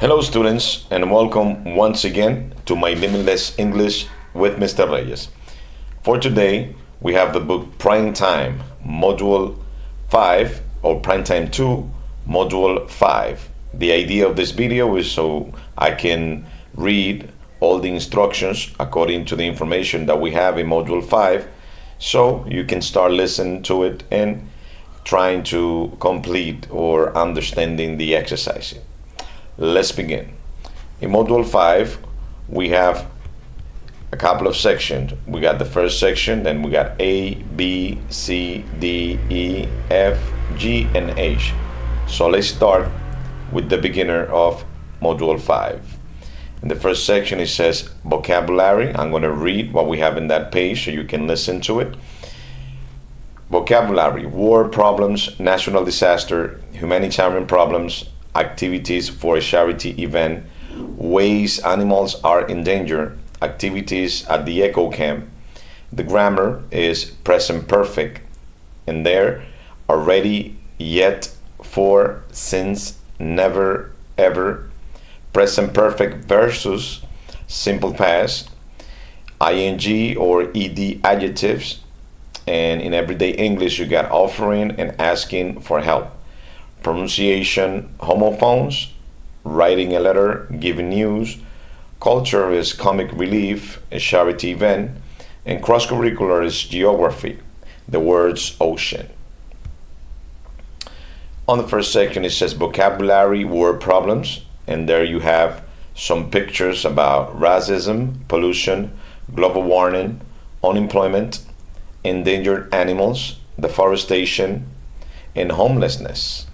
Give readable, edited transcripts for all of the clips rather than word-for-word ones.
Hello, students, and welcome once again to my Limitless English with Mr. Reyes. For today, we have the book Prime Time, Module 5, or Prime Time 2, Module 5. The idea of this video is so I can read all the instructions according to the information that we have in Module 5, so you can start listening to it and trying to complete or understanding the exercise. Let's begin. In Module 5, we have a couple of sections. We got the first section, then we got A, B, C, D, E, F, G, and H. So let's start with the beginner of Module 5. In the first section, it says vocabulary. I'm going to read what we have in that page so you can listen to it. Vocabulary: war, problems, national disaster, humanitarian problems, activities for a charity event, ways animals are in danger, activities at the echo camp. The grammar is present perfect, and there: already, yet, for, since, never, ever. Present perfect versus simple past, ing or ed adjectives, and in everyday English you got offering and asking for help. Pronunciation: homophones, writing a letter, giving news. Culture is comic relief, a charity event, and cross-curricular is geography, the words ocean. On the first section, it says vocabulary, word problems, and there you have some pictures about racism, pollution, global warming, unemployment, endangered animals, deforestation, and homelessness.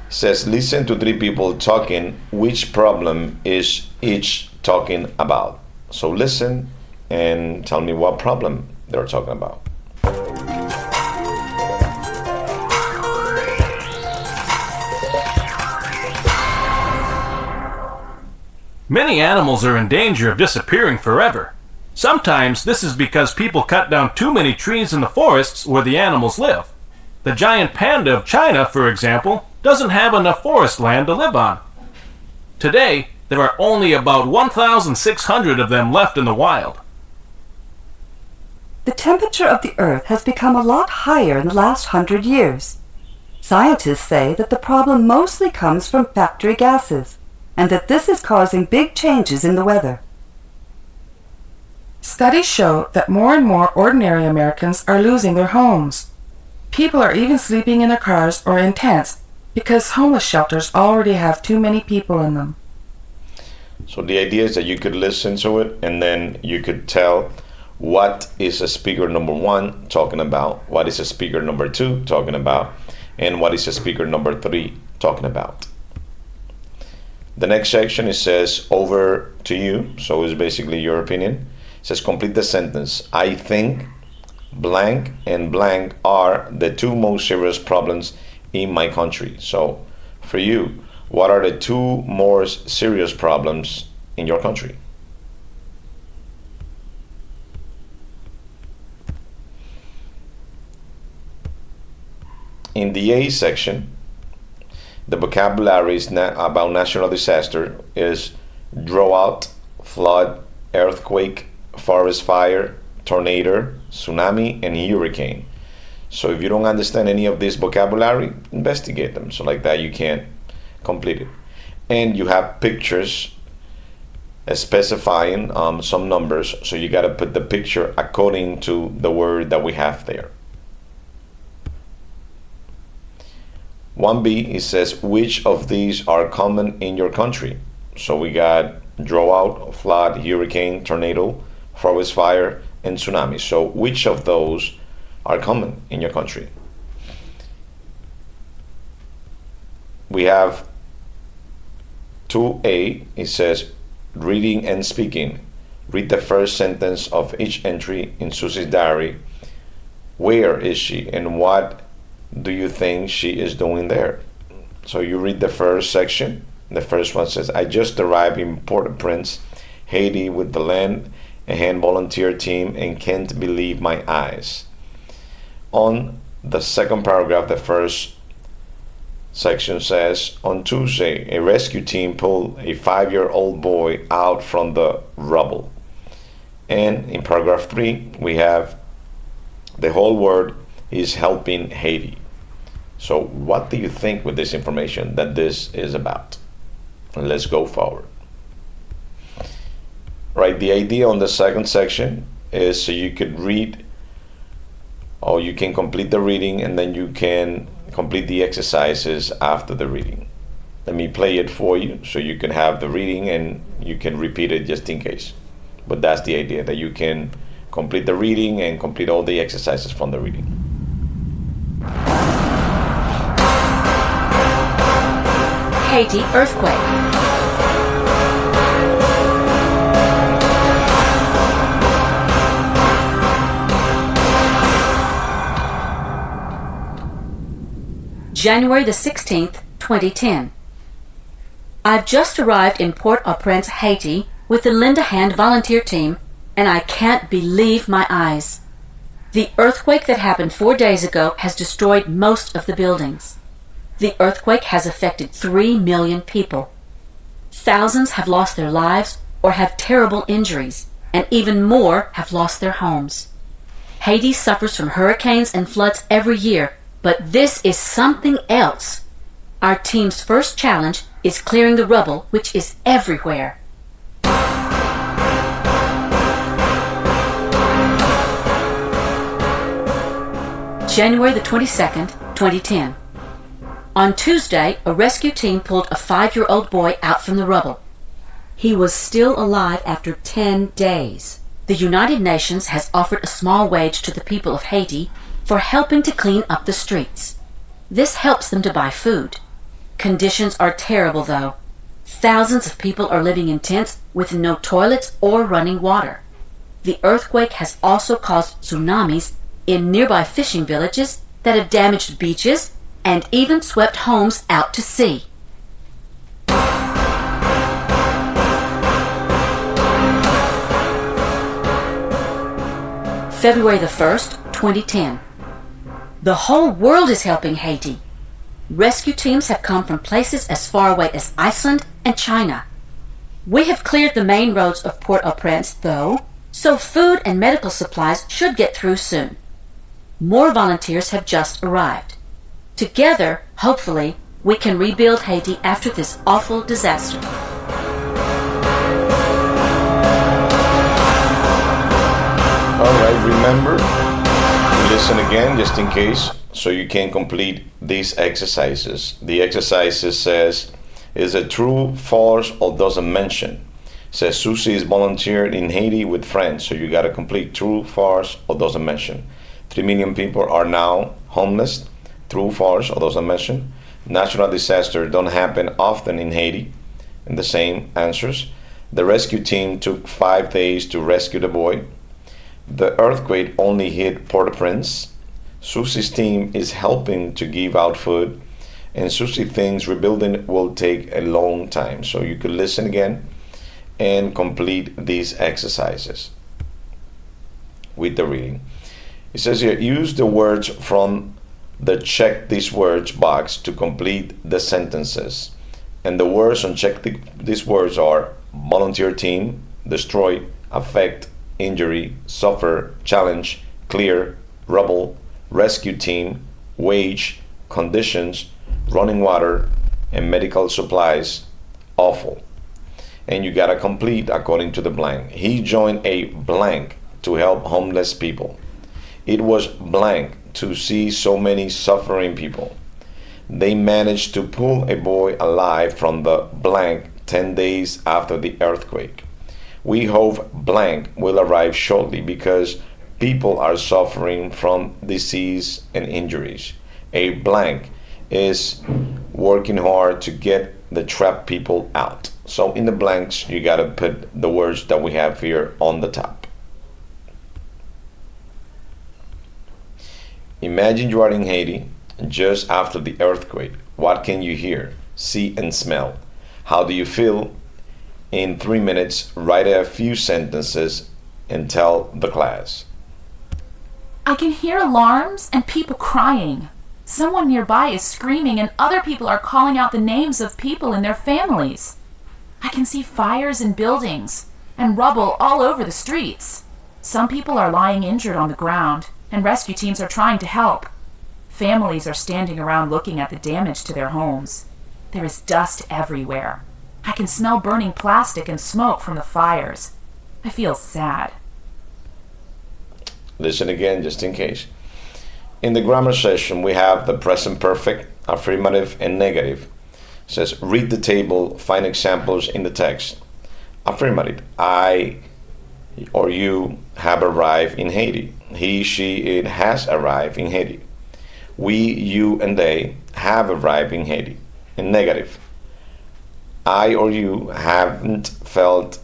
Says listen to three people talking. Which problem is each talking about? So listen and tell me what problem they're talking about. Many animals are in danger of disappearing forever. Sometimes this is because people cut down too many trees in the forests where the animals live. The giant panda of China, for example, doesn't have enough forest land to live on. Today, there are only about 1,600 of them left in the wild. The temperature of the Earth has become a lot higher in the last 100 years. Scientists say that the problem mostly comes from factory gases, and that this is causing big changes in the weather. Studies show that more and more ordinary Americans are losing their homes. People are even sleeping in their cars or in tents because homeless shelters already have too many people in them. So the idea is that you could listen to it and then you could tell what is a speaker number one talking about, what is a speaker number two talking about, and what is a speaker number three talking about. The next section, it says over to you, so it's basically your opinion. It says complete the sentence. I think blank and blank are the two most serious problems in my country. So for you, what are the two most serious problems in your country? In the A section, the vocabulary is about national disaster is drought, flood, earthquake, forest fire, tornado, tsunami, and hurricane. So if you don't understand any of this vocabulary, investigate them. So like that you can complete it. And you have pictures specifying some numbers. So you got to put the picture according to the word that we have there. 1B, it says, which of these are common in your country? So we got drought, flood, hurricane, tornado, forest fire, and tsunami. So which of those are common in your country? We have 2A, it says, reading and speaking. Read the first sentence of each entry in Susie's diary. Where is she and what do you think she is doing there? So you read the first section. The first one says, I just arrived in Port-au-Prince, Haiti with the land and hand volunteer team and can't believe my eyes. On the second paragraph, the first section says, on Tuesday, a rescue team pulled a 5-year-old boy out from the rubble. And in paragraph 3, we have the whole word is helping Haiti. So what do you think with this information that this is about? And let's go forward. Right, the idea on the second section is so you could read, or you can complete the reading and then you can complete the exercises after the reading. Let me play it for you so you can have the reading and you can repeat it just in case. But that's the idea, that you can complete the reading and complete all the exercises from the reading. Haiti earthquake. January the 16th, 2010. I've just arrived in Port-au-Prince, Haiti, with the Lend a Hand volunteer team, and I can't believe my eyes. The earthquake that happened 4 days ago has destroyed most of the buildings. The earthquake has affected 3 million people. Thousands have lost their lives or have terrible injuries, and even more have lost their homes. Haiti suffers from hurricanes and floods every year, but this is something else. Our team's first challenge is clearing the rubble, which is everywhere. January the 22nd, 2010. On Tuesday, a rescue team pulled a 5-year-old boy out from the rubble. He was still alive after 10 days. The United Nations has offered a small wage to the people of Haiti for helping to clean up the streets. This helps them to buy food. Conditions are terrible, though. Thousands of people are living in tents with no toilets or running water. The earthquake has also caused tsunamis in nearby fishing villages that have damaged beaches and even swept homes out to sea. February the 1st, 2010. The whole world is helping Haiti. Rescue teams have come from places as far away as Iceland and China. We have cleared the main roads of Port-au-Prince, though, so food and medical supplies should get through soon. More volunteers have just arrived. Together, hopefully, we can rebuild Haiti after this awful disaster. All right, remember to listen again just in case so you can complete these exercises. The exercises says, is it true, false, or doesn't mention? Says Susie is volunteered in Haiti with friends, so you got to complete true, false, or doesn't mention. 3 million people are now homeless. True, false, or doesn't mention. Natural disasters don't happen often in Haiti. And the same answers. The rescue team took 5 days to rescue the boy. The earthquake only hit Port-au-Prince. Susie's team is helping to give out food. And Susie thinks rebuilding will take a long time. So you could listen again and complete these exercises with the reading. It says here, use the words from the check these words box to complete the sentences. And the words on check these words are volunteer team, destroy, affect, injury, suffer, challenge, clear, rubble, rescue team, wage, conditions, running water, and medical supplies, awful. And you gotta complete according to the blank. He joined a blank to help homeless people. It was blank to see so many suffering people. They managed to pull a boy alive from the blank 10 days after the earthquake. We hope blank will arrive shortly because people are suffering from disease and injuries. A blank is working hard to get the trapped people out. So in the blanks, you gotta put the words that we have here on the top. Imagine you are in Haiti just after the earthquake. What can you hear, see, and smell? How do you feel? In 3 minutes, write a few sentences and tell the class. I can hear alarms and people crying. Someone nearby is screaming and other people are calling out the names of people in their families. I can see fires in buildings and rubble all over the streets. Some people are lying injured on the ground and rescue teams are trying to help. Families are standing around looking at the damage to their homes. There is dust everywhere. I can smell burning plastic and smoke from the fires. I feel sad. Listen again, just in case. In the grammar session, we have the present perfect, affirmative, and negative. It says, read the table, find examples in the text. Affirmative, I or you have arrived in Haiti. He, she, it has arrived in Haiti. We, you, and they have arrived in Haiti. And negative, I or you haven't felt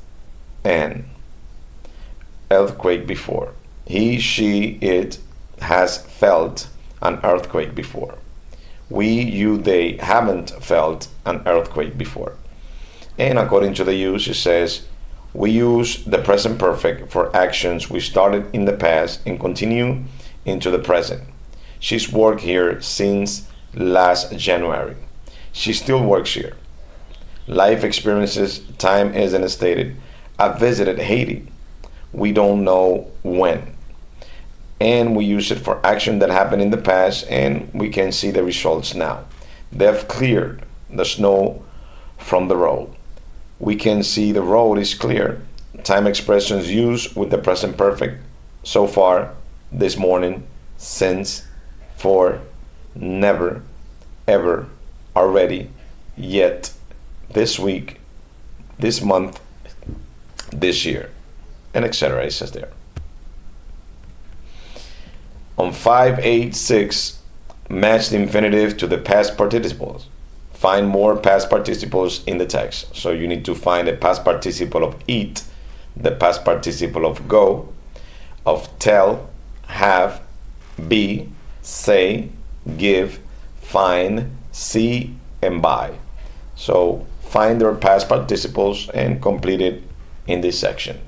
an earthquake before. He, she, it has felt an earthquake before. We, you, they haven't felt an earthquake before. And according to the use, it says, we use the present perfect for actions we started in the past and continue into the present. She's worked here since last January. She still works here. Life experiences, time isn't stated. I visited Haiti. We don't know when. And we use it for action that happened in the past and we can see the results now. They've cleared the snow from the road. We can see the road is clear. Time expressions used with the present perfect. So far, this morning, since, for, never, ever, already, yet, this week, this month, this year, and etc. It says there. On 586, match the infinitive to the past participles. Find more past participles in the text. So you need to find the past participle of eat, the past participle of go, of tell, have, be, say, give, find, see, and buy. So find their past participles and complete it in this section.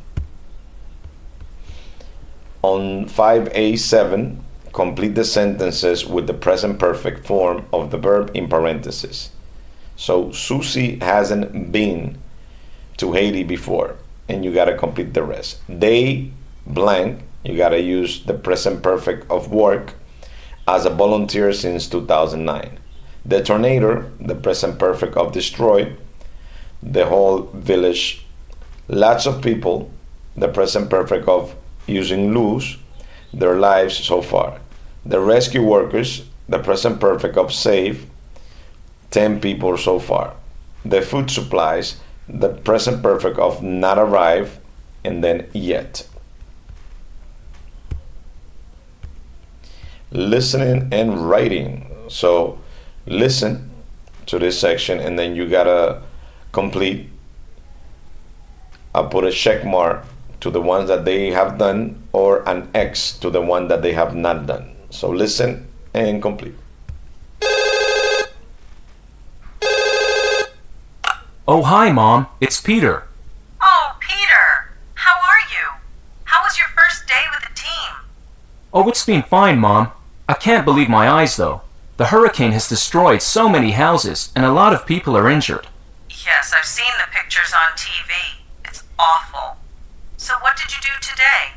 On 5A7, complete the sentences with the present perfect form of the verb in parentheses. So Susie hasn't been to Haiti before, and you gotta complete the rest. They blank, you gotta use the present perfect of work as a volunteer since 2009. The tornado, the present perfect of destroy, the whole village, lots of people, the present perfect of using lose, their lives so far. The rescue workers, the present perfect of save, 10 people so far. The food supplies, the present perfect of not arrive, and then yet. Listening and writing. So listen to this section and then you gotta complete. I'll put a check mark to the ones that they have done or an X to the one that they have not done. So listen and complete. Oh, hi, Mom. It's Peter. Oh, Peter. How are you? How was your first day with the team? Oh, it's been fine, Mom. I can't believe my eyes, though. The hurricane has destroyed so many houses, and a lot of people are injured. Yes, I've seen the pictures on TV. It's awful. So what did you do today?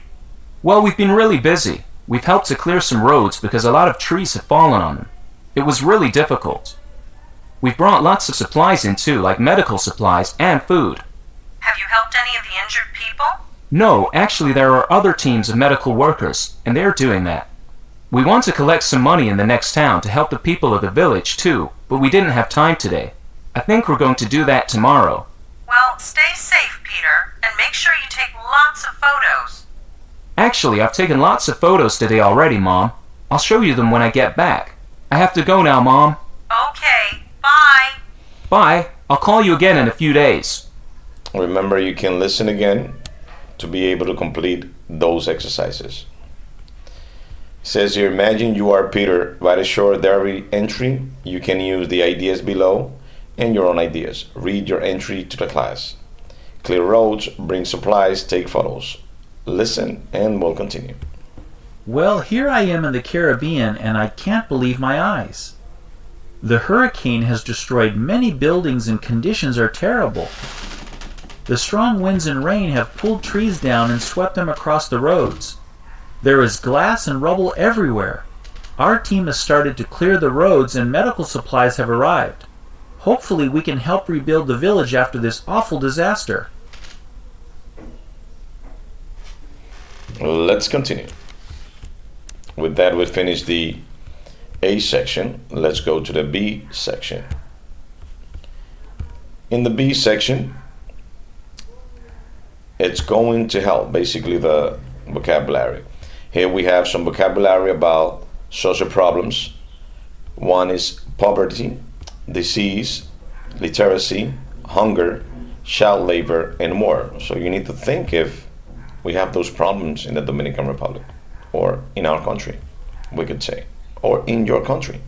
Well, we've been really busy. We've helped to clear some roads because a lot of trees have fallen on them. It was really difficult. We've brought lots of supplies in too, like medical supplies and food. Have you helped any of the injured people? No, actually there are other teams of medical workers, and they're doing that. We want to collect some money in the next town to help the people of the village too, but we didn't have time today. I think we're going to do that tomorrow. Well, stay safe, Peter, and make sure you take lots of photos. Actually, I've taken lots of photos today already, Mom. I'll show you them when I get back. I have to go now, Mom. Okay, bye. Bye. I'll call you again in a few days. Remember, you can listen again to be able to complete those exercises. It says here, imagine you are Peter. Write a short diary entry. You can use the ideas below and your own ideas. Read your entry to the class. Clear roads, bring supplies, take photos. Listen, and we'll continue. Well, here I am in the Caribbean and I can't believe my eyes. The hurricane has destroyed many buildings and conditions are terrible. The strong winds and rain have pulled trees down and swept them across the roads. There is glass and rubble everywhere. Our team has started to clear the roads and medical supplies have arrived. Hopefully we can help rebuild the village after this awful disaster. Let's continue. With that, we finish the A section. Let's go to the B section. In the B section, it's going to help, basically the vocabulary. Here we have some vocabulary about social problems. One is poverty, disease, literacy, hunger, child labor, and more. So you need to think if we have those problems in the Dominican Republic, or in our country, we could say, or in your country.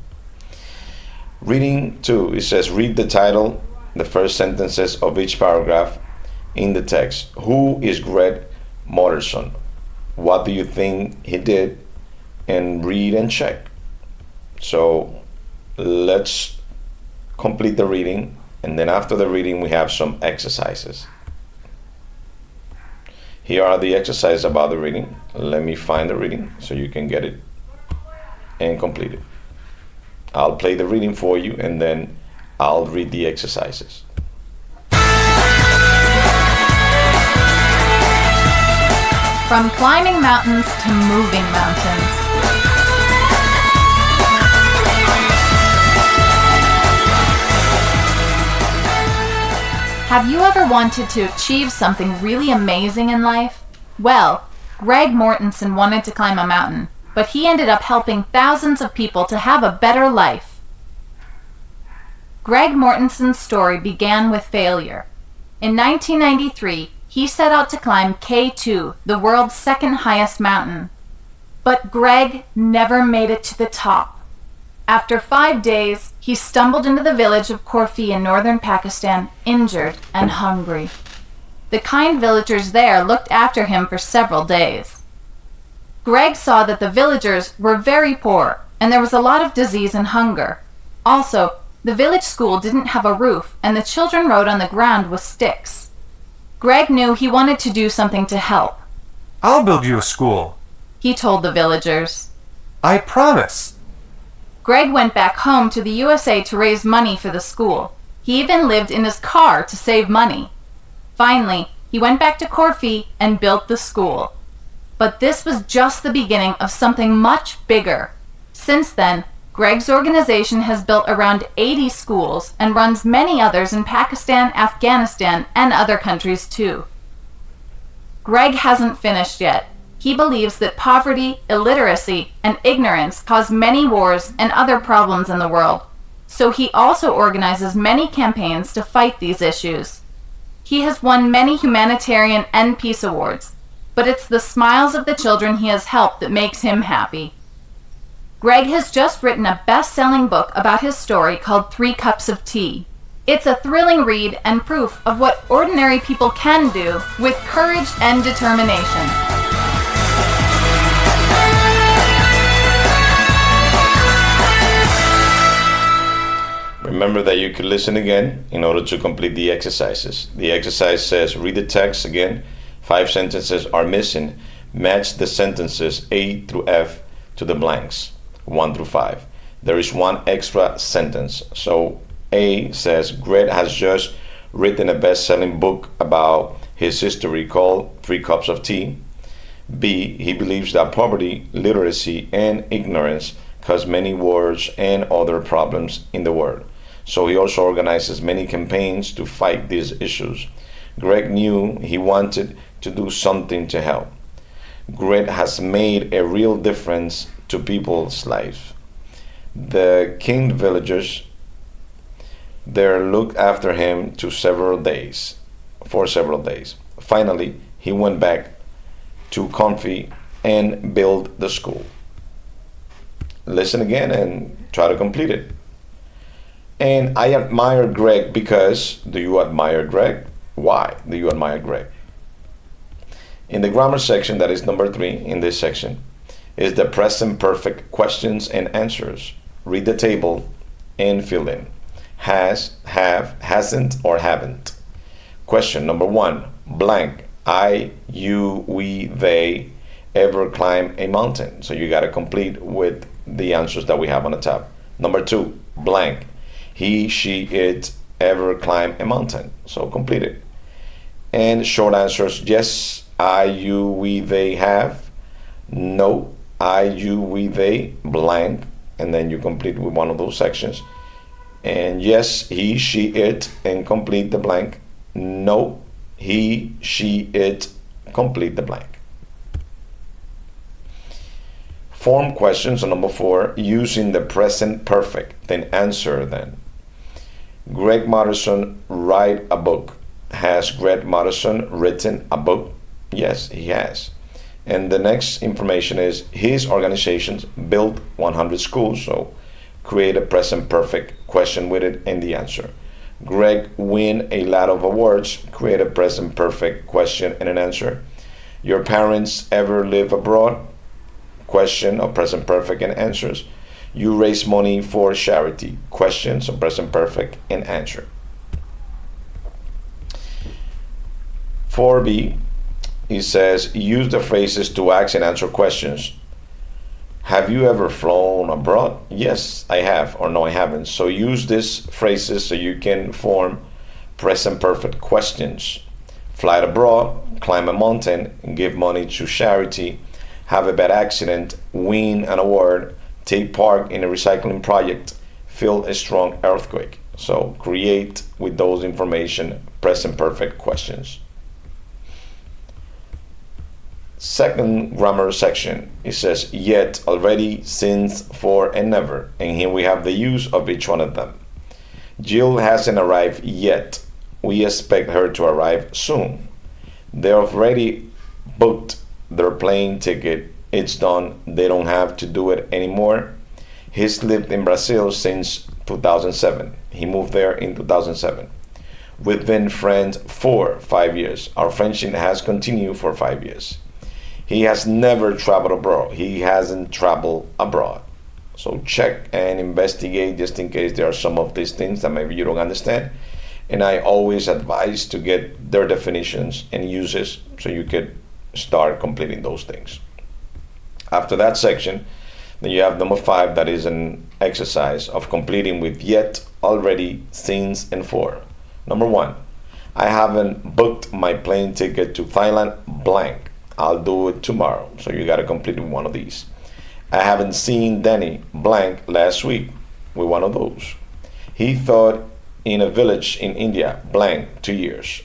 Reading 2, it says read the title, the first sentences of each paragraph in the text. Who is Greg Mortensen? What do you think he did? And read and check. So let's complete the reading, and then after the reading we have some exercises. Here are the exercises about the reading. Let me find the reading so you can get it and complete it. I'll play the reading for you and then I'll read the exercises. From climbing mountains to moving mountains. Have you ever wanted to achieve something really amazing in life? Well, Greg Mortensen wanted to climb a mountain, but he ended up helping thousands of people to have a better life. Greg Mortensen's story began with failure. In 1993, he set out to climb K2, the world's second highest mountain. But Greg never made it to the top. After 5 days, he stumbled into the village of Korfi in northern Pakistan, injured and hungry. The kind villagers there looked after him for several days. Greg saw that the villagers were very poor, and there was a lot of disease and hunger. Also, the village school didn't have a roof, and the children rode on the ground with sticks. Greg knew he wanted to do something to help. I'll build you a school, He told the villagers. I promise. Greg went back home to the USA to raise money for the school. He even lived in his car to save money. Finally, he went back to Korfi and built the school. But this was just the beginning of something much bigger. Since then, Greg's organization has built around 80 schools and runs many others in Pakistan, Afghanistan, and other countries too. Greg hasn't finished yet. He believes that poverty, illiteracy, and ignorance cause many wars and other problems in the world. So he also organizes many campaigns to fight these issues. He has won many humanitarian and peace awards, but it's the smiles of the children he has helped that makes him happy. Greg has just written a best-selling book about his story called 3 Cups of Tea. It's a thrilling read and proof of what ordinary people can do with courage and determination. Remember that you could listen again in order to complete the exercises. The exercise says read the text again. 5 sentences are missing. Match the sentences A through F to the blanks, 1 through 5. There is one extra sentence. So A says Greg has just written a best-selling book about his history called 3 Cups of Tea. B, he believes that poverty, literacy, and ignorance cause many wars and other problems in the world. So he also organizes many campaigns to fight these issues. Greg knew he wanted to do something to help. Greg has made a real difference to people's lives. The king villagers there looked after him for several days. Finally, he went back to Korfi and built the school. Listen again and try to complete it. And I admire Greg because, do you admire Greg? Why do you admire Greg? In the grammar section, that is number 3 in this section, is the present perfect questions and answers. Read the table and fill in. Has, have, hasn't, or haven't. Question number 1. Blank. I, you, we, they ever climb a mountain? So you got to complete with the answers that we have on the top. Number 2. Blank. He, she, it ever climb a mountain? So complete it. And short answers: yes, I, you, we, they have. No, I, you, we, they, blank. And then you complete with one of those sections. And yes, he, she, it, and complete the blank. No, he, she, it, complete the blank. Form questions on number 4, using the present perfect, then answer then. Greg Matterson write a book. Has Greg Matterson written a book? Yes, he has. And the next information is his organizations built 100 schools. So create a present perfect question with it and the answer. Greg win a lot of awards. Create a present perfect question and an answer. Your parents ever live abroad? Question of present perfect and answers. You raise money for charity. Questions of present perfect and answer. 4b, it says use the phrases to ask and answer questions. Have you ever flown abroad? Yes, I have, or no, I haven't. So use these phrases so you can form present perfect questions. Fly abroad, climb a mountain, give money to charity, have a bad accident, win an award, take part in a recycling project, feel a strong earthquake. So create with those information present perfect questions. Second grammar section, it says yet, already, since, for, and never. And here we have the use of each one of them. Jill hasn't arrived yet. We expect her to arrive soon. They're already booked their plane ticket. It's done. They don't have to do it anymore. He's lived in Brazil since 2007. He moved there in 2007. We've been friends for 5 years. Our friendship has continued for 5 years. He has never traveled abroad. He hasn't traveled abroad. So check and investigate just in case there are some of these things that maybe you don't understand. And I always advise to get their definitions and uses so you could start completing those things. After that section, then you have number 5, that is an exercise of completing with yet, already, since, and for. Number 1, I haven't booked my plane ticket to Thailand, blank. I'll do it tomorrow. So you got to complete with one of these. I haven't seen Danny, blank, last week, with one of those. He thought in a village in India, blank, 2 years.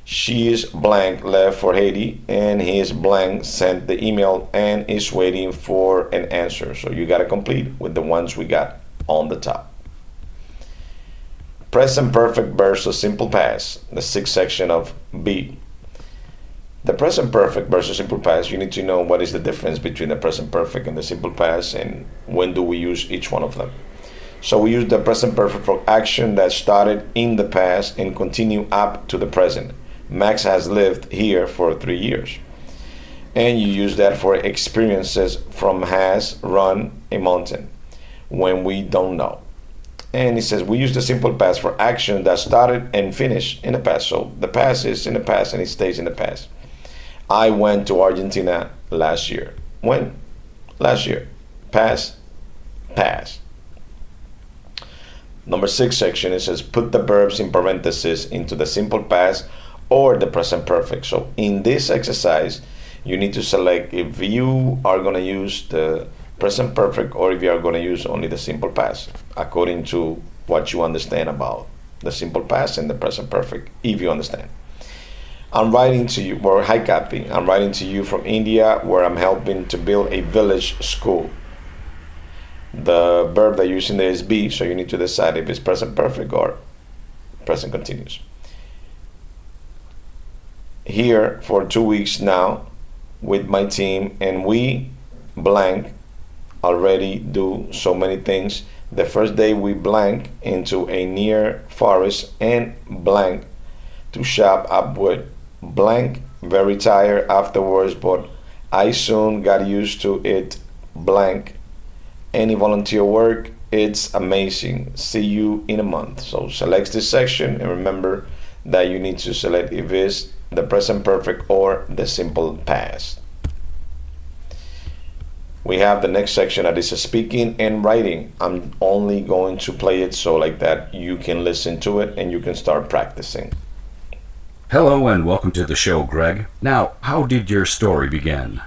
She is blank left for Haiti, and he is blank sent the email and is waiting for an answer. So you got to complete with the ones we got on the top. Present perfect versus simple past, the 6th section of B. The present perfect versus simple past, you need to know what is the difference between the present perfect and the simple past, and when do we use each one of them. So we use the present perfect for action that started in the past and continue up to the present. Max has lived here for 3 years. And you use that for experiences from has run a mountain when we don't know. And it says we use the simple past for action that started and finished in the past. So the past is in the past and it stays in the past. I went to Argentina last year. When? Last year. Past. Past. Number 6 section, it says put the verbs in parentheses into the simple past or the present perfect. So in this exercise, you need to select if you are going to use the present perfect or if you are going to use only the simple past, according to what you understand about the simple past and the present perfect, if you understand. I'm writing to you, or hi Kathy, I'm writing to you from India where I'm helping to build a village school. The verb that you're using there is be, so you need to decide if it's present perfect or present continuous. Here for 2 weeks now with my team, and we blank already do so many things. The first day we blank into a near forest and blank to shop up wood. Blank, very tired afterwards, but I soon got used to it. Blank. Any volunteer work? It's amazing. See you in a month. So select this section and remember that you need to select if it's the present perfect or the simple past. We have the next section that is speaking and writing. I'm only going to play it so like that you can listen to it and you can start practicing. Hello and welcome to the show, Greg. Now, how did your story begin?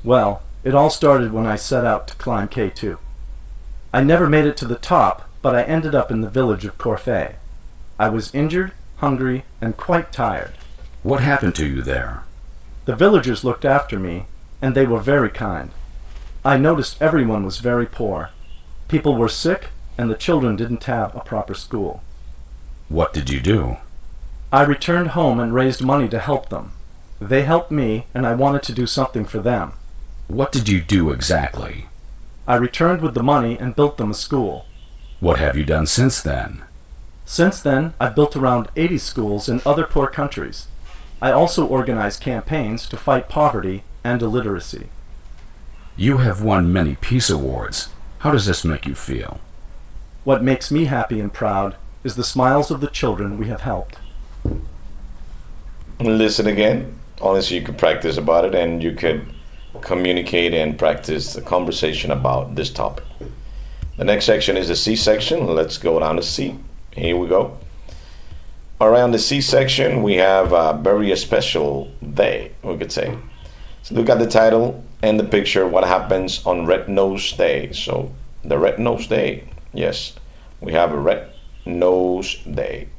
Well, it all started when I set out to climb K2. I never made it to the top, but I ended up in the village of Corfey. I was injured, hungry, and quite tired. What happened to you there? The villagers looked after me, and they were very kind. I noticed everyone was very poor. People were sick, and the children didn't have a proper school. What did you do? I returned home and raised money to help them. They helped me, and I wanted to do something for them. What did you do exactly? I returned with the money and built them a school. What have you done since then? Since then, I've built around 80 schools in other poor countries. I also organize campaigns to fight poverty and illiteracy. You have won many peace awards. How does this make you feel? What makes me happy and proud is the smiles of the children we have helped. Listen again, only so you could practice about it and you could communicate and practice the conversation about this topic. The next section is the C section. Let's go down to C. Here we go. Around the C section, we have a very special day, we could say. So look at the title and the picture, what happens on Red Nose Day. So the Red Nose Day, yes, we have a Red Nose Day.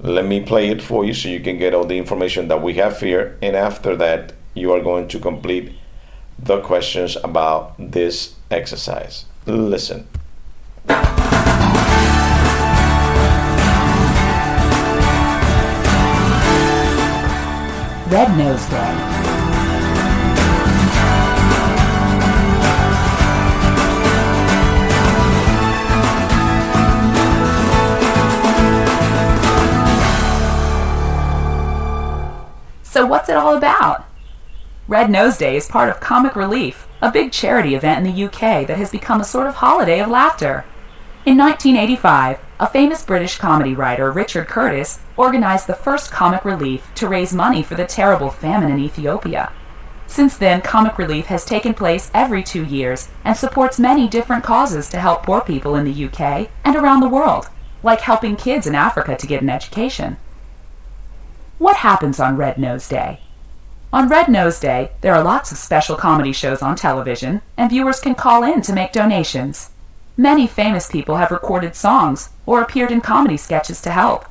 Let me play it for you so you can get all the information that we have here. And after that, you are going to complete the questions about this exercise. Listen. Red Nose Day. So what's it all about? Red Nose Day is part of Comic Relief, a big charity event in the UK that has become a sort of holiday of laughter. In 1985, a famous British comedy writer, Richard Curtis, organized the first Comic Relief to raise money for the terrible famine in Ethiopia. Since then, Comic Relief has taken place every 2 years and supports many different causes to help poor people in the UK and around the world, like helping kids in Africa to get an education. What happens on Red Nose Day? On Red Nose Day, there are lots of special comedy shows on television, and viewers can call in to make donations. Many famous people have recorded songs or appeared in comedy sketches to help.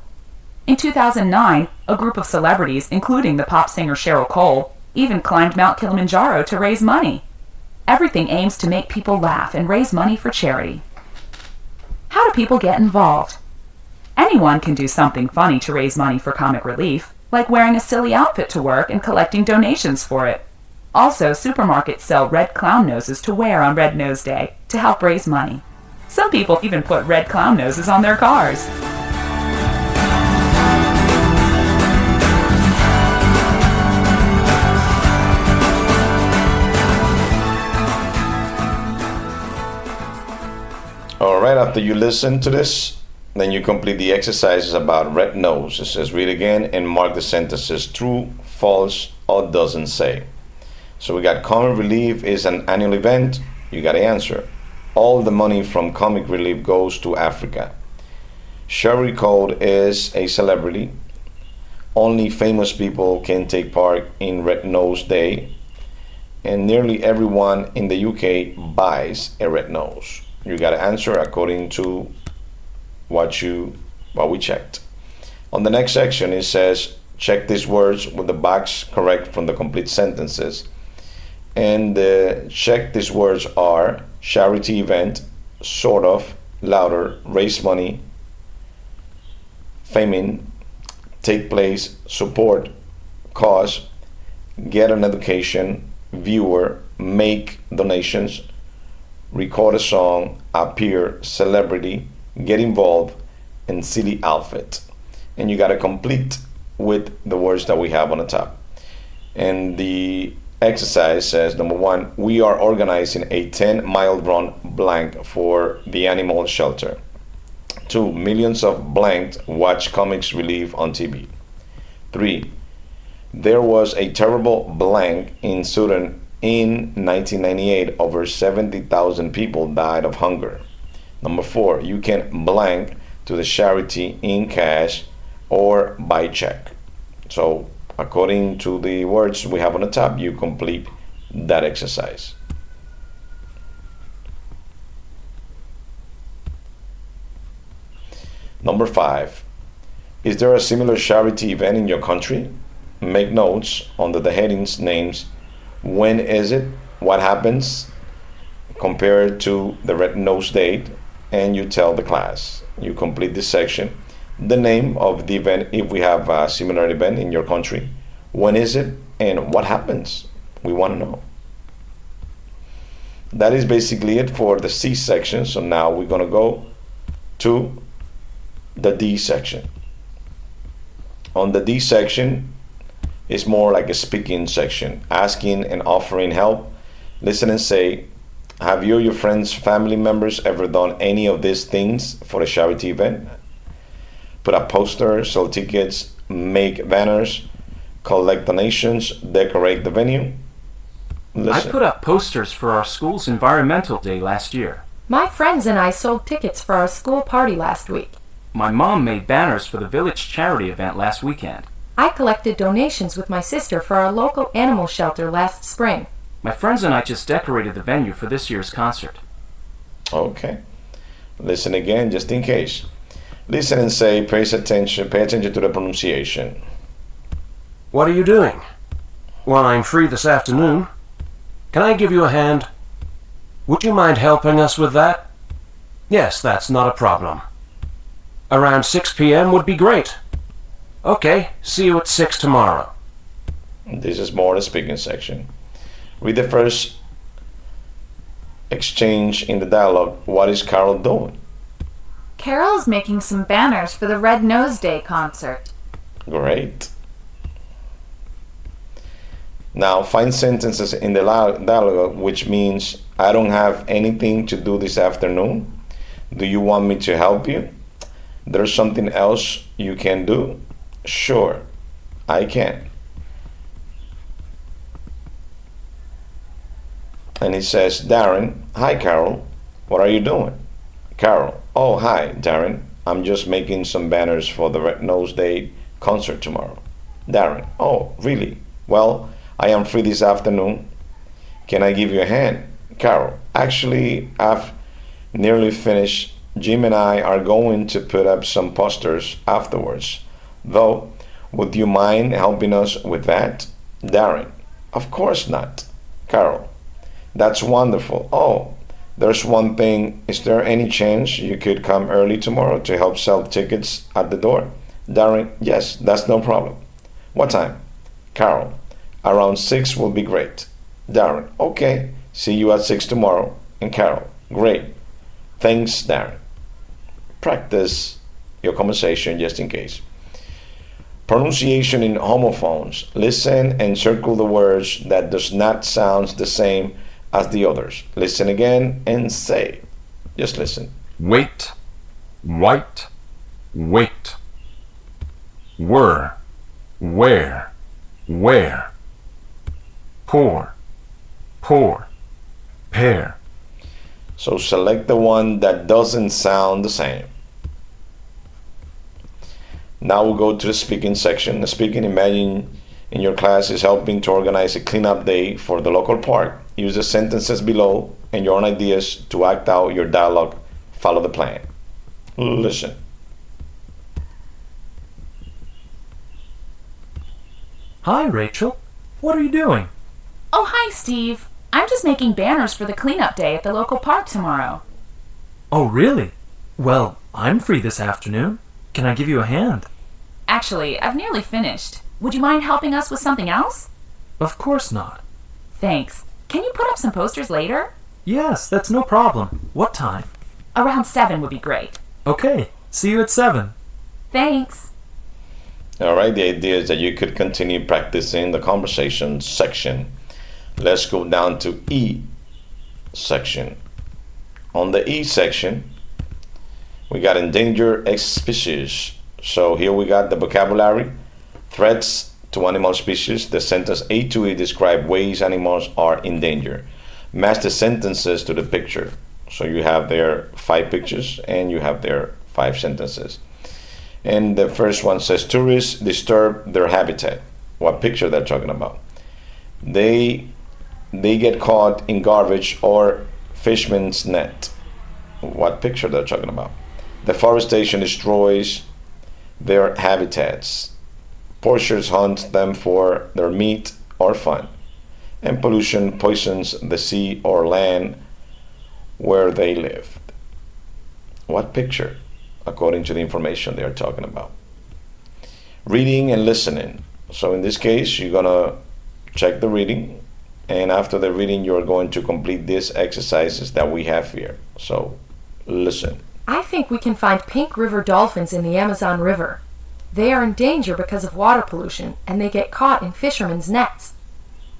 In 2009, a group of celebrities, including the pop singer Cheryl Cole, even climbed Mount Kilimanjaro to raise money. Everything aims to make people laugh and raise money for charity. How do people get involved? Anyone can do something funny to raise money for Comic Relief, like wearing a silly outfit to work and collecting donations for it. Also, supermarkets sell red clown noses to wear on Red Nose Day to help raise money. Some people even put red clown noses on their cars. All right, after you listen to this, then you complete the exercises about red nose. It says read again and mark the sentences true, false, or doesn't say. So we got Comic Relief is an annual event. You got to answer. All the money from Comic Relief goes to Africa. Cheryl Cole is a celebrity. Only famous people can take part in Red Nose Day. And nearly everyone in the UK buys a red nose. You got to answer according to what we checked. On the next section, it says check these words with the box correct from the complete sentences. And check these words are charity event, sort of, louder, raise money, famine, take place, support, cause, get an education, viewer, make donations, record a song, appear, celebrity, get involved, and silly outfit. And you got to complete with the words that we have on the top. And the exercise says, number one, we are organizing a 10-mile run blank for the animal shelter. 2. Millions of blanked watch comics relief on TV. 3. There was a terrible blank in Sudan in 1998. Over 70,000 people died of hunger. Number 4. You can blank to the charity in cash or by check. So according to the words we have on the top, you complete that exercise. Number 5. Is there a similar charity event in your country? Make notes under the headings names. When is it? What happens? Compare it to the red nose date, and you tell the class. You complete this section. The name of the event, if we have a similar event in your country. When is it? And what happens? We want to know. That is basically it for the C section. So now we're going to go to the D section. On the D section is more like a speaking section, asking and offering help. Listen and say, have you or your friends, family members ever done any of these things for a charity event? Put up posters, sell tickets, make banners, collect donations, decorate the venue. Listen. I put up posters for our school's Environmental Day last year. My friends and I sold tickets for our school party last week. My mom made banners for the village charity event last weekend. I collected donations with my sister for our local animal shelter last spring. My friends and I just decorated the venue for this year's concert. Okay. Listen again, just in case. Listen and say, pay attention to the pronunciation. What are you doing? Well, I'm free this afternoon. Can I give you a hand? Would you mind helping us with that? Yes, that's not a problem. Around 6 p.m. would be great. Okay, see you at 6 tomorrow. This is more the speaking section. Read the first exchange in the dialogue. What is Carol doing? Carol is making some banners for the Red Nose Day concert. Great. Now find sentences in the dialogue which means I don't have anything to do this afternoon. Do you want me to help you? There's something else you can do? Sure, I can. And he says, Darren, hi Carol, what are you doing? Carol, oh hi Darren, I'm just making some banners for the Red Nose Day concert tomorrow. Darren, oh really? Well, I am free this afternoon. Can I give you a hand? Carol, actually I've nearly finished. Jim and I are going to put up some posters afterwards. Though, would you mind helping us with that? Darren, of course not. Carol, that's wonderful. Oh, there's one thing. Is there any chance you could come early tomorrow to help sell tickets at the door? Darren, yes, that's no problem. What time? Carol, around 6 will be great. Darren, okay, see you at 6 tomorrow. And Carol, great. Thanks, Darren. Practice your conversation just in case. Pronunciation in homophones. Listen and circle the words that does not sound the same as the others. Listen again and say. Just listen. Wait, white, wait. Were, where, where. Pour, pour, pair. So select the one that doesn't sound the same. Now we'll go to the speaking section. The speaking, imagine in your class is helping to organize a cleanup day for the local park. Use the sentences below and your own ideas to act out your dialogue. Follow the plan. Listen. Hi, Rachel. What are you doing? Oh, hi, Steve. I'm just making banners for the cleanup day at the local park tomorrow. Oh, really? Well, I'm free this afternoon. Can I give you a hand? Actually, I've nearly finished. Would you mind helping us with something else? Of course not. Thanks. Can you put up some posters later? Yes, that's no problem. What time? Around 7 would be great. Okay, see you at 7. Thanks. All right, the idea is that you could continue practicing the conversation section. Let's go down to E section. On the E section, we got endangered species. So here we got the vocabulary, threats to animal species. The sentence A to E describe ways animals are in danger. Match the sentences to the picture. So you have there 5 pictures and you have there 5 sentences. And the first one says tourists disturb their habitat. What picture they're talking about? They get caught in garbage or fisherman's net. What picture they're talking about? Deforestation destroys their habitats. Poachers hunt them for their meat or fun. And pollution poisons the sea or land where they live. What picture, according to the information they are talking about? Reading and listening. So in this case, you're gonna check the reading, and after the reading, you're going to complete these exercises that we have here. So listen. I think we can find pink river dolphins in the Amazon River. They are in danger because of water pollution, and they get caught in fishermen's nets.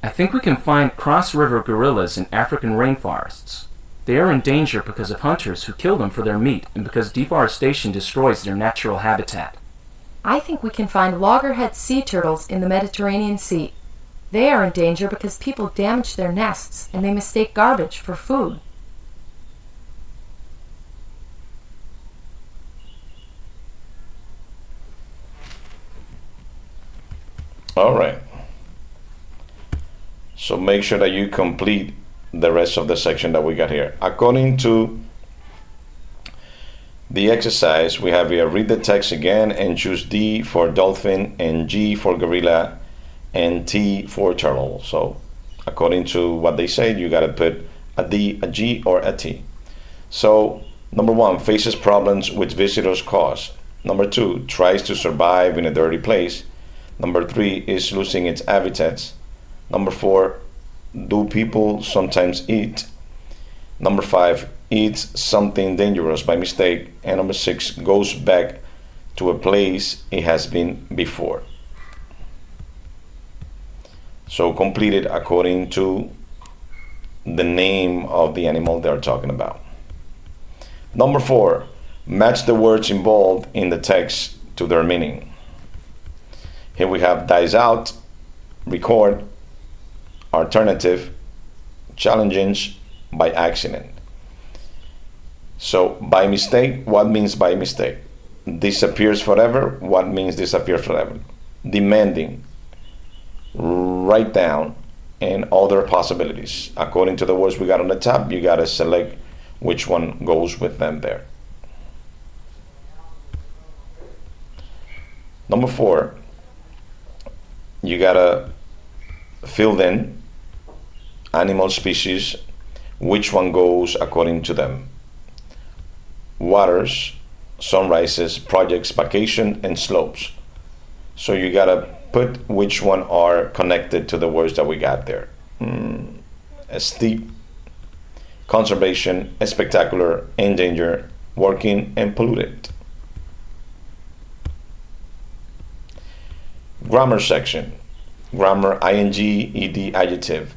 I think we can find cross-river gorillas in African rainforests. They are in danger because of hunters who kill them for their meat and because deforestation destroys their natural habitat. I think we can find loggerhead sea turtles in the Mediterranean Sea. They are in danger because people damage their nests and they mistake garbage for food. All right. So make sure that you complete the rest of the section that we got here. According to the exercise, we have here, read the text again and choose D for dolphin and G for gorilla and T for turtle. So according to what they say, you got to put a D, a G, or a T. So number 1, faces problems which visitors cause. Number 2, tries to survive in a dirty place. Number 3, is losing its habitats. Number 4, do people sometimes eat? Number 5, eats something dangerous by mistake. And number 6, goes back to a place it has been before. So complete it according to the name of the animal they're talking about. Number 4, match the words involved in the text to their meaning. Here we have dies out, record, alternative, challenging, by accident. So by mistake, what means by mistake? Disappears forever, what means disappear forever? Demanding, write down, and other possibilities. According to the words we got on the top, you got to select which one goes with them there. Number 4, you got to fill in animal species, which one goes according to them. Waters, sunrises, projects, vacation, and slopes. So you gotta put which one are connected to the words that we got there. Steep, conservation, spectacular, endangered, working, and polluted. Grammar section. Grammar, ing, ed, adjective.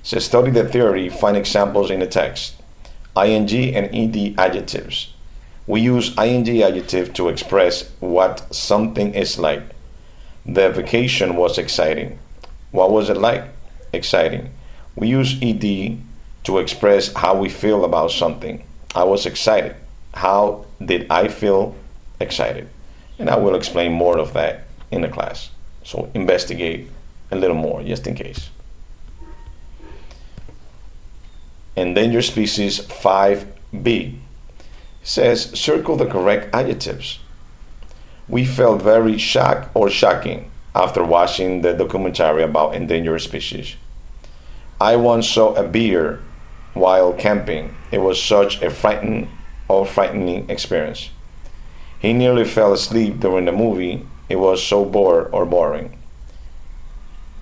So study the theory, find examples in the text. Ing and ed adjectives. We use ing adjective to express what something is like. The vacation was exciting. What was it like? Exciting. We use ed to express how we feel about something. I was excited. How did I feel excited? And I will explain more of that in the class. So investigate a little more just in case. Endangered species 5b says circle the correct adjectives. We felt very shocked or shocking after watching the documentary about endangered species. I once saw a bear while camping. It was such a frightening experience. He nearly fell asleep during the movie. It was so boring.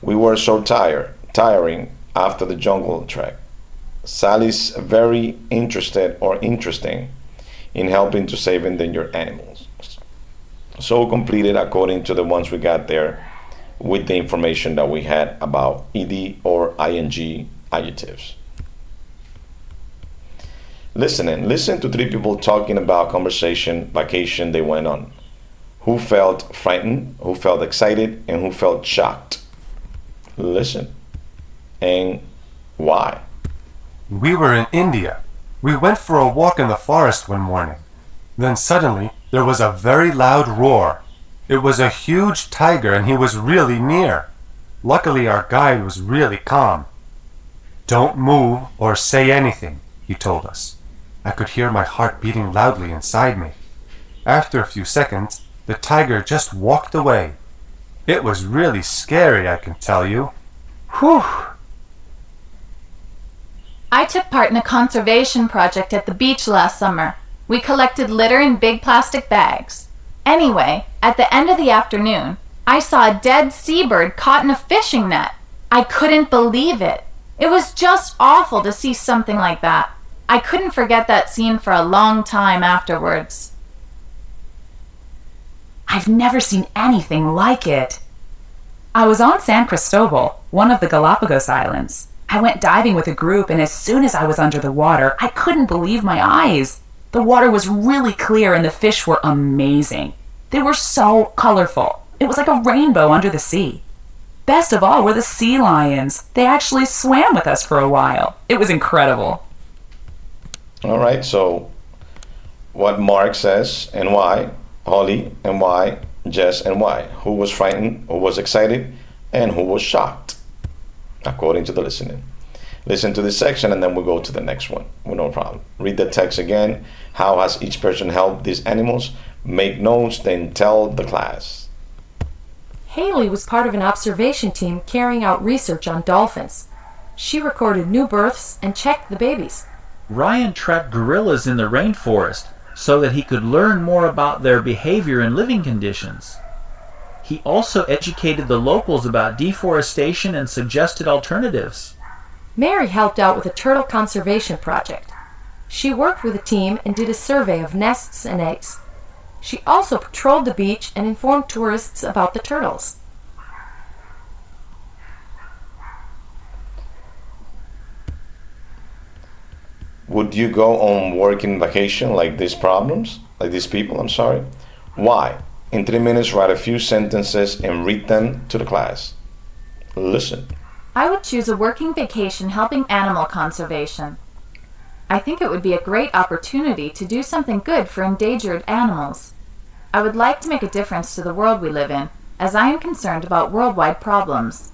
We were so tiring after the jungle trek. Sally's very interesting in helping to save endangered animals. So completed according to the ones we got there with the information that we had about ed or ing adjectives. Listen to three people talking about vacation they went on. Who felt frightened, who felt excited, and who felt shocked? Listen. And why? We were in India. We went for a walk in the forest one morning. Then suddenly there was a very loud roar. It was a huge tiger and he was really near. Luckily our guide was really calm. "Don't move or say anything," he told us. I could hear my heart beating loudly inside me. After a few seconds, the tiger just walked away. It was really scary, I can tell you. Whew! I took part in a conservation project at the beach last summer. We collected litter in big plastic bags. Anyway, at the end of the afternoon, I saw a dead seabird caught in a fishing net. I couldn't believe it. It was just awful to see something like that. I couldn't forget that scene for a long time afterwards. I've never seen anything like it. I was on San Cristobal, one of the Galapagos Islands. I went diving with a group, and as soon as I was under the water, I couldn't believe my eyes. The water was really clear and the fish were amazing. They were so colorful. It was like a rainbow under the sea. Best of all were the sea lions. They actually swam with us for a while. It was incredible. All right, so what Mark says and why, Holly and why, Jess and why. Who was frightened, who was excited, and who was shocked, according to the listening. Listen to this section and then we'll go to the next one. Well, no problem. Read the text again. How has each person helped these animals? Make notes, then tell the class. Haley was part of an observation team carrying out research on dolphins. She recorded new births and checked the babies. Ryan tracked gorillas in the rainforest so that he could learn more about their behavior and living conditions. He also educated the locals about deforestation and suggested alternatives. Mary helped out with a turtle conservation project. She worked with a team and did a survey of nests and eggs. She also patrolled the beach and informed tourists about the turtles. Would you go on working vacation like these people? Why? In 3 minutes, write a few sentences and read them to the class. Listen. I would choose a working vacation helping animal conservation. I think it would be a great opportunity to do something good for endangered animals. I would like to make a difference to the world we live in, as I am concerned about worldwide problems.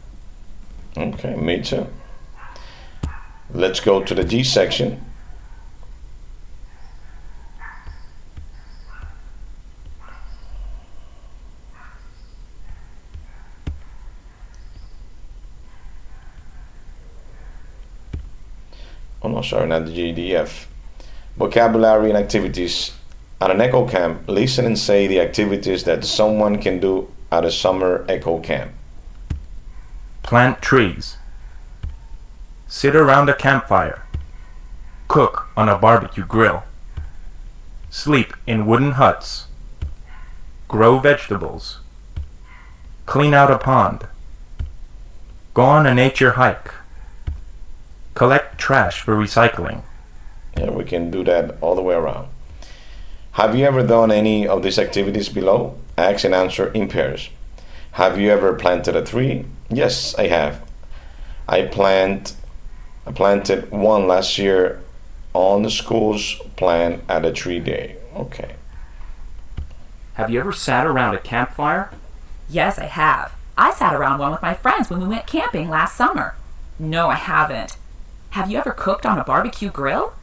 Okay, me too. Let's go to the G section. Oh no, sorry, not the GDF. Vocabulary and activities. At an eco camp, listen and say the activities that someone can do at a summer eco camp. Plant trees. Sit around a campfire. Cook on a barbecue grill. Sleep in wooden huts. Grow vegetables. Clean out a pond. Go on a nature hike. Collect trash for recycling. Yeah, we can do that all the way around. Have you ever done any of these activities below? Ask and answer in pairs. Have you ever planted a tree? Yes, I have. I planted one last year on the school's plan at a tree day. Okay. Have you ever sat around a campfire? Yes, I have. I sat around one with my friends when we went camping last summer. No, I haven't. Have you ever cooked on a barbecue grill?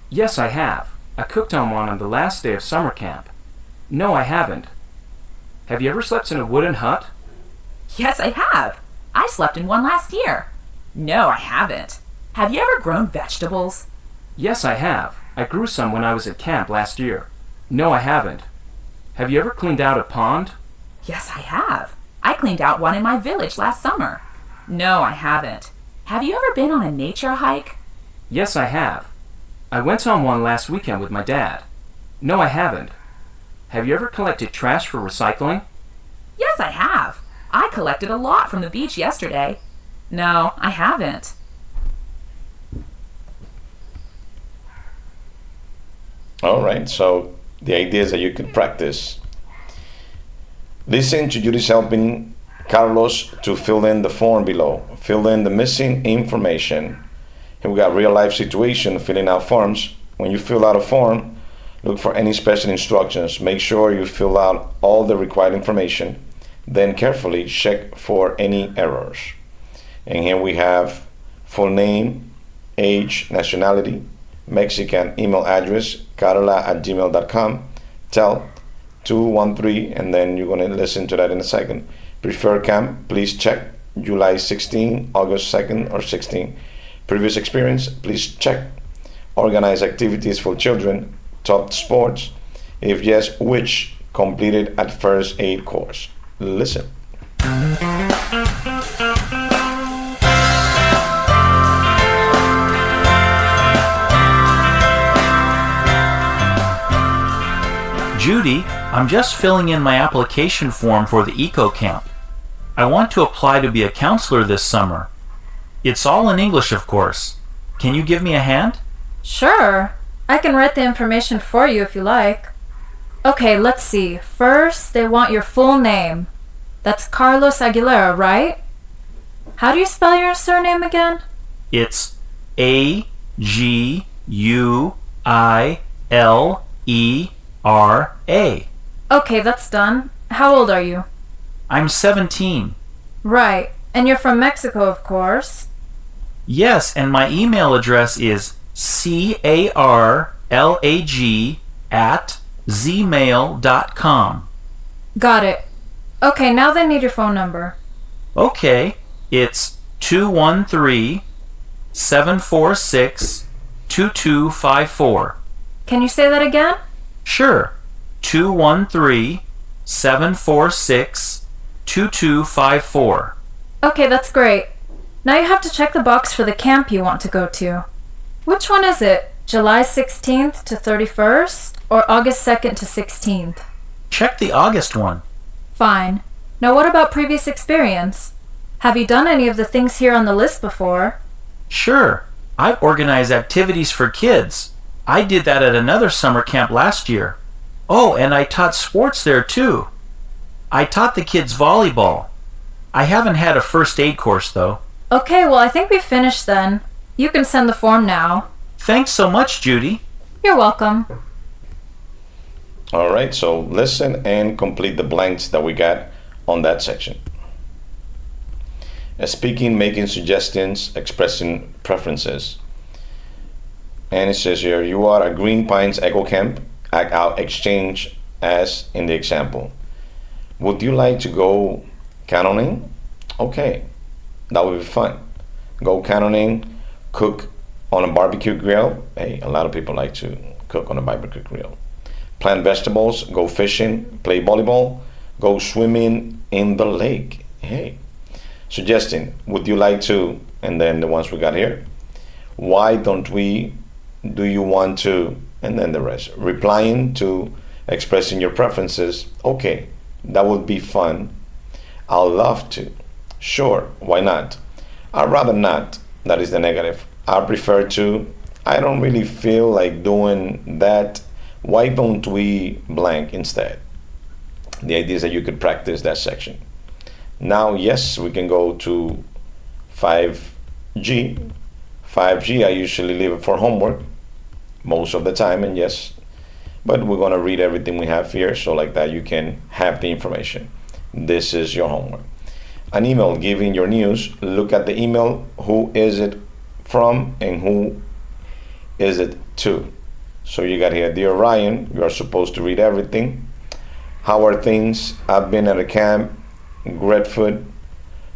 Yes, I have. I cooked on the last day of summer camp. No, I haven't. Have you ever slept in a wooden hut? Yes, I have. I slept in one last year. No, I haven't. Have you ever grown vegetables? Yes, I have. I grew some when I was at camp last year. No, I haven't. Have you ever cleaned out a pond? Yes, I have. I cleaned out one in my village last summer. No, I haven't. Have you ever been on a nature hike? Yes, I have. I went on one last weekend with my dad. No, I haven't. have you ever collected trash for recycling? Yes, I have. I collected a lot from the beach yesterday. No, I haven't. All right, so the idea is that you could practice. Listen to Judy's helping Carlos to fill in the form below. Fill in the missing information. Here we got real life situation, filling out forms. When you fill out a form, look for any special instructions. Make sure you fill out all the required information. Then carefully check for any errors. And here we have full name, age, nationality, Mexican email address, carola@gmail.com, tell 213, and then you're going to listen to that in a second. Preferred camp, please check July 16, August 2nd or 16. Previous experience, please check. Organize activities for children, top sports. If yes, which? Completed at first aid course. Listen. Judy, I'm just filling in my application form for the eco camp. I want to apply to be a counselor this summer. It's all in English, of course. Can you give me a hand? Sure. I can write the information for you if you like. Okay, let's see. First, they want your full name. That's Carlos Aguilera, right? How do you spell your surname again? It's Aguilera. Okay, that's done. How old are you? I'm 17. Right. And you're from Mexico, of course. Yes, and my email address is carlag@gmail.com. Got it. Okay, now they need your phone number. Okay, it's 213-746-2254. Can you say that again? Sure. 213-746-2254. Okay, that's great. Now you have to check the box for the camp you want to go to. Which one is it? July 16th to 31st or August 2nd to 16th? Check the August one. Fine. Now what about previous experience? Have you done any of the things here on the list before? Sure. I've organized activities for kids. I did that at another summer camp last year. Oh, and I taught sports there too. I taught the kids volleyball. I haven't had a first aid course though. Okay, well I think we finished then. You can send the form now. Thanks so much, Judy. You're welcome. All right, so listen and complete the blanks that we got on that section. Speaking, making suggestions, expressing preferences. And it says here, you are at Green Pines Eco Camp, act out exchange as in the example. Would you like to go canoeing? Okay, that would be fun. Go canoeing, cook on a barbecue grill. Hey, a lot of people like to cook on a barbecue grill. Plant vegetables, go fishing, play volleyball, go swimming in the lake. Hey, suggesting, would you like to, and then the ones we got here. Why don't we, do you want to, and then the rest. Replying to, expressing your preferences. Okay, that would be fun. I'll love to. Sure, why not? I'd rather not. That is the negative. I prefer to. I don't really feel like doing that. Why don't we blank instead? The idea is that you could practice that section. Now, yes, we can go to 5G. 5G, I usually leave it for homework most of the time, and yes, but we're going to read everything we have here, so like that you can have the information. This is your homework. An email giving your news. Look at the email. Who is it from and who is it to? So you got here, Dear Ryan, you are supposed to read everything. How are things? I've been at a camp, Greenfoot,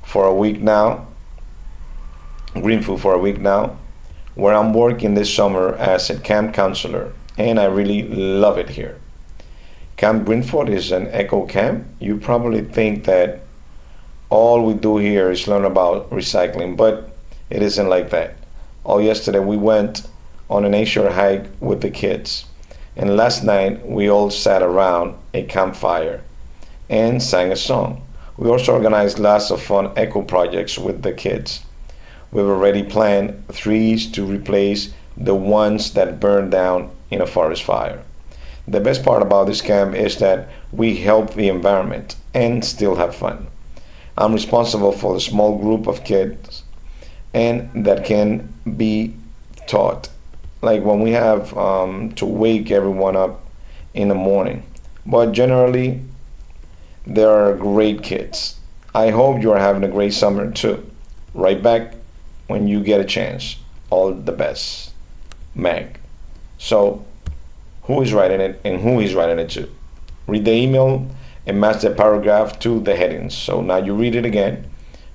for a week now, where I'm working this summer as a camp counselor, and I really love it here. Camp Greenfoot is an eco camp. You probably think that all we do here is learn about recycling, but it isn't like that. Yesterday we went on a nature hike with the kids. And last night we all sat around a campfire and sang a song. We also organized lots of fun eco projects with the kids. We've already planned trees to replace the ones that burned down in a forest fire. The best part about this camp is that we help the environment and still have fun. I'm responsible for the small group of kids and that can be taught. Like when we have to wake everyone up in the morning. But generally, they are great kids. I hope you are having a great summer too. Right back when you get a chance. All the best. Meg. So, who is writing it and who is writing it to? Read the email and match the paragraph to the headings. So now you read it again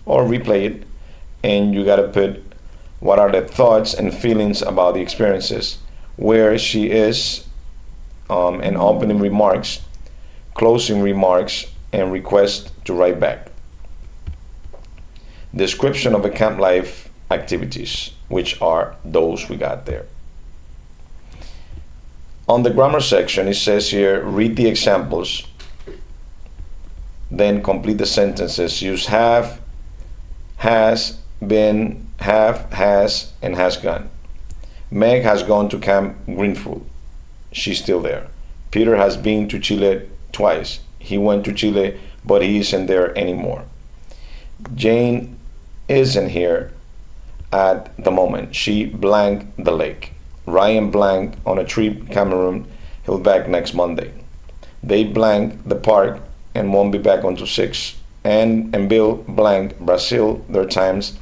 or replay it, and you gotta put what are the thoughts and feelings about the experiences, where she is, and opening remarks, closing remarks, and request to write back. Description of the camp life activities, which are those we got there. On the grammar section, it says here, read the examples, then complete the sentences. Use have, has, been, have, has, and has gone. Meg has gone to Camp Greenfield. She's still there. Peter has been to Chile twice. He went to Chile, but he isn't there anymore. Jane isn't here at the moment. She blanked the lake. Ryan blanked on a trip Cameroon. He'll be back next Monday. They blanked the park and won't be back until 6. And Bill blanked Brazil. Their times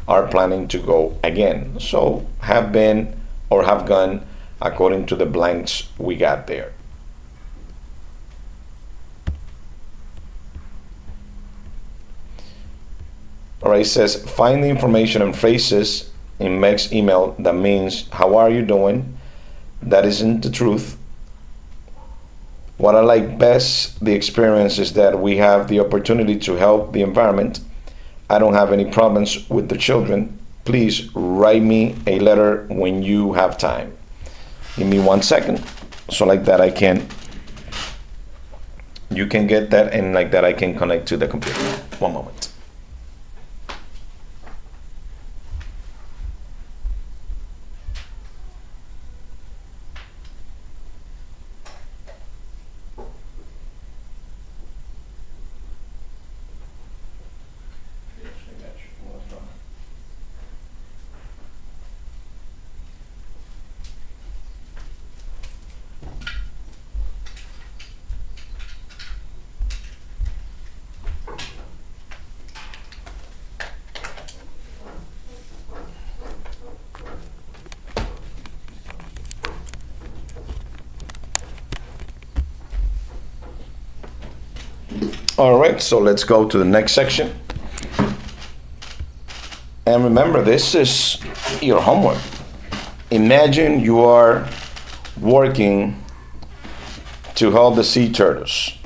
are planning to go again. So have been or have gone according to the blanks we got there. Alright, it says find the information and phrases in Meg's email that means how are you doing? That isn't the truth. What I like best the experience is that we have the opportunity to help the environment. I don't have any problems with the children. Please write me a letter when you have time. Give me 1 second. So like that you can get that, and like that I can connect to the computer. 1 moment. All right, so let's go to the next section. And remember, this is your homework. Imagine you are working to help the sea turtles.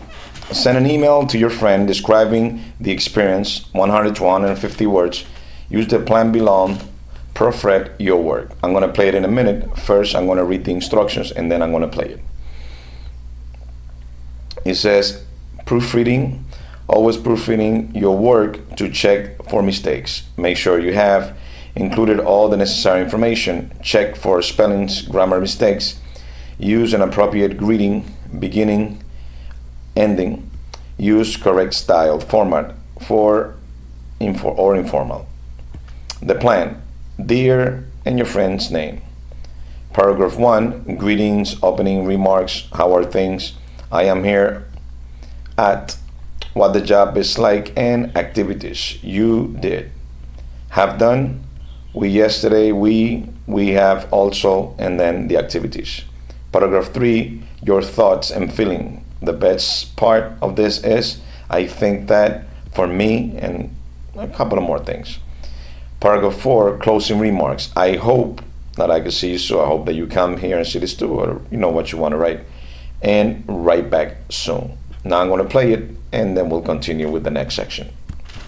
Send an email to your friend describing the experience, 100 to 150 words. Use the plan below. Proofread your work. I'm going to play it in a minute. First, I'm going to read the instructions, and then I'm going to play it. It says, proofreading. Always proofreading your work to check for mistakes. Make sure you have included all the necessary information. Check for spellings, grammar mistakes. Use an appropriate greeting, beginning, ending. Use correct style format for informal. The plan. Dear and your friend's name. Paragraph 1. Greetings, opening remarks. How are things? I am here at what the job is like and activities you did. Have done. We yesterday, we have also, and then the activities. Paragraph 3, your thoughts and feeling. The best part of this is, I think that for me, and a couple of more things. Paragraph 4, closing remarks. I hope that I can see you, so I hope that you come here and see this too, or you know what you want to write, and write back soon. Now I'm going to play it, and then we'll continue with the next section.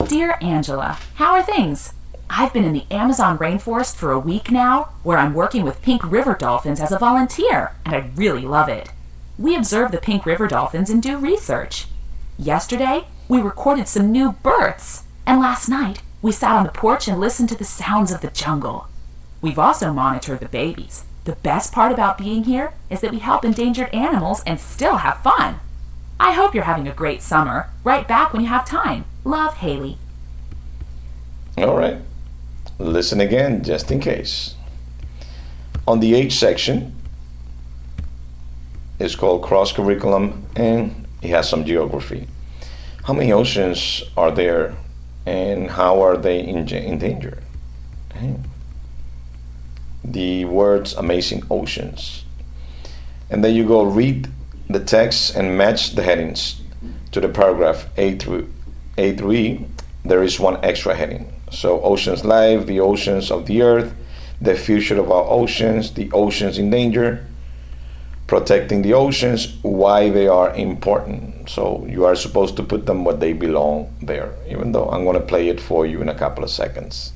Dear Angela, how are things? I've been in the Amazon rainforest for a week now, where I'm working with pink river dolphins as a volunteer, and I really love it. We observe the pink river dolphins and do research. Yesterday, we recorded some new births, and last night, we sat on the porch and listened to the sounds of the jungle. We've also monitored the babies. The best part about being here is that we help endangered animals and still have fun. I hope you're having a great summer. Write back when you have time. Love, Haley. All right. Listen again, just in case. On the H section, it's called cross curriculum, and it has some geography. How many oceans are there, and how are they endangered? Okay. The words amazing oceans. And then you go read the text and match the headings to the paragraph A through E. There is one extra heading. So oceans life, the oceans of the earth, the future of our oceans, the oceans in danger, protecting the oceans, why they are important. So you are supposed to put them where they belong there, even though I'm going to play it for you in a couple of seconds.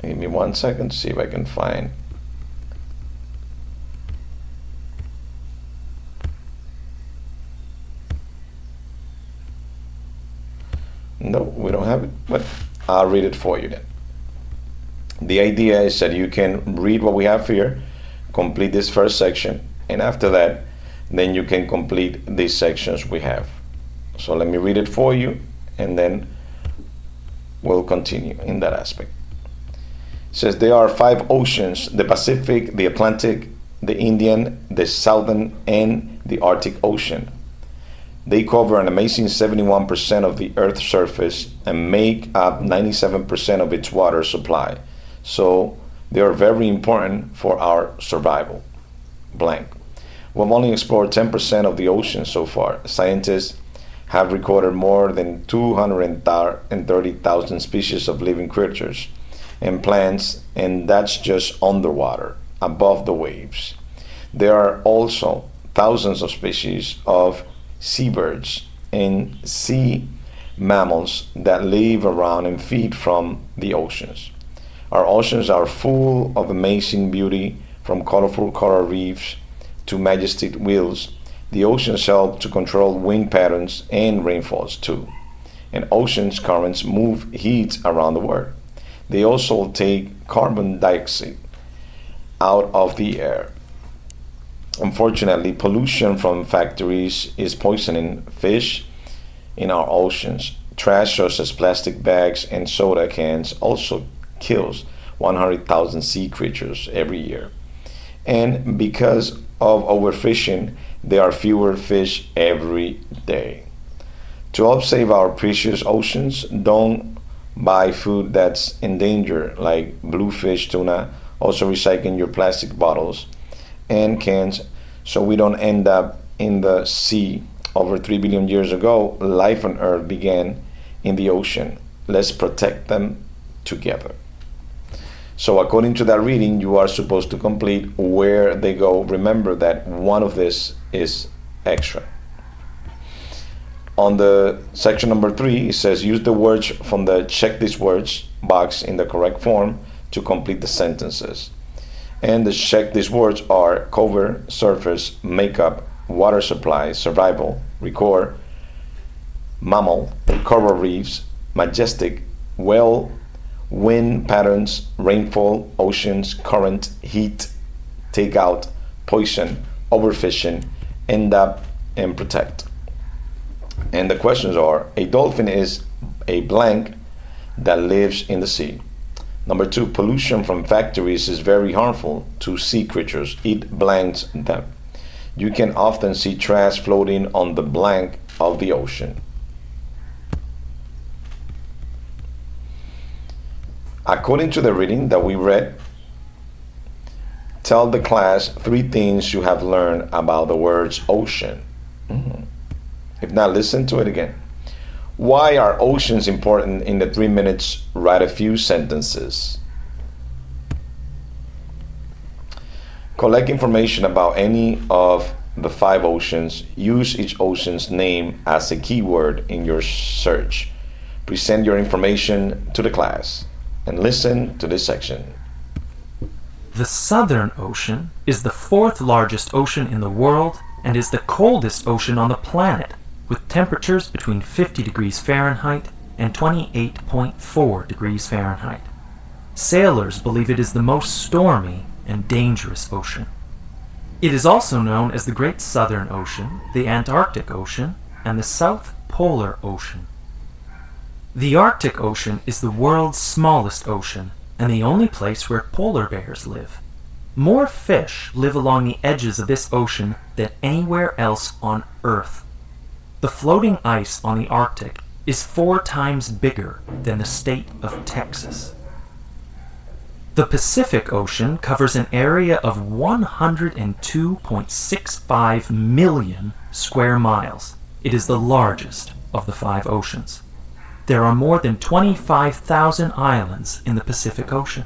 Give me 1 second to see if I can find. No, we don't have it, but I'll read it for you then. The idea is that you can read what we have here, complete this first section, and after that, then you can complete these sections we have. So let me read it for you, and then we'll continue in that aspect. It says there are 5 oceans: the Pacific, the Atlantic, the Indian, the Southern, and the Arctic Ocean. They cover an amazing 71% of the Earth's surface and make up 97% of its water supply. So they are very important for our survival. Blank. We've only explored 10% of the ocean so far. Scientists have recorded more than 230,000 species of living creatures and plants, and that's just underwater, above the waves. There are also thousands of species of seabirds and sea mammals that live around and feed from the oceans. Our oceans are full of amazing beauty, from colorful coral reefs to majestic whales. The oceans help to control wind patterns and rainfalls too. And oceans currents move heat around the world. They also take carbon dioxide out of the air. Unfortunately, pollution from factories is poisoning fish in our oceans. Trash such as plastic bags and soda cans also kills 100,000 sea creatures every year. And because of overfishing, there are fewer fish every day. To help save our precious oceans, don't buy food that's in danger, like bluefish, tuna. Also recycle your plastic bottles and cans so we don't end up in the sea. Over 3 billion years ago, life on Earth began in the ocean. Let's protect them together. So according to that reading, you are supposed to complete where they go. Remember that one of this is extra. On the section number 3, it says use the words from the check these words box in the correct form to complete the sentences. And the check these words are cover, surface, makeup, water supply, survival, record, mammal, coral reefs, majestic, well, wind patterns, rainfall, oceans, current, heat, take out, poison, overfishing, end up, and protect. And the questions are: a dolphin is a blank that lives in the sea. Number 2, pollution from factories is very harmful to sea creatures. It blanks them. You can often see trash floating on the blank of the ocean. According to the reading that we read, tell the class 3 things you have learned about the words ocean. If not, listen to it again. Why are oceans important? In the 3 minutes, write a few sentences. Collect information about any of the 5 oceans, use each ocean's name as a keyword in your search. Present your information to the class and listen to this section. The Southern Ocean is the 4th largest ocean in the world and is the coldest ocean on the planet, with temperatures between 50 degrees Fahrenheit and 28.4 degrees Fahrenheit. Sailors believe it is the most stormy and dangerous ocean. It is also known as the Great Southern Ocean, the Antarctic Ocean, and the South Polar Ocean. The Arctic Ocean is the world's smallest ocean and the only place where polar bears live. More fish live along the edges of this ocean than anywhere else on Earth. The floating ice on the Arctic is 4 times bigger than the state of Texas. The Pacific Ocean covers an area of 102.65 million square miles. It is the largest of the 5 oceans. There are more than 25,000 islands in the Pacific Ocean.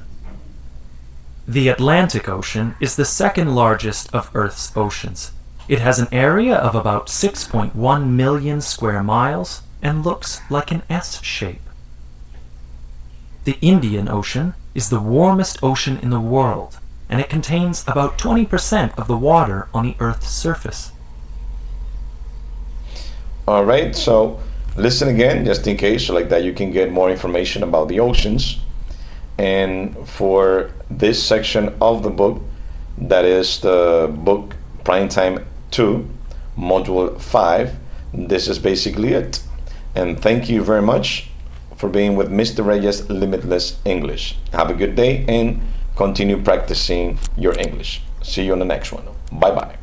The Atlantic Ocean is the 2nd largest of Earth's oceans. It has an area of about 6.1 million square miles and looks like an S shape. The Indian Ocean is the warmest ocean in the world, and it contains about 20% of the water on the Earth's surface. All right, so listen again, just in case, so like that you can get more information about the oceans. And for this section of the book, that is the book Primetime 2, Module 5, this is basically it. And thank you very much for being with Mr. Reyes Limitless English. Have a good day and continue practicing your English. See you on the next one. Bye-bye.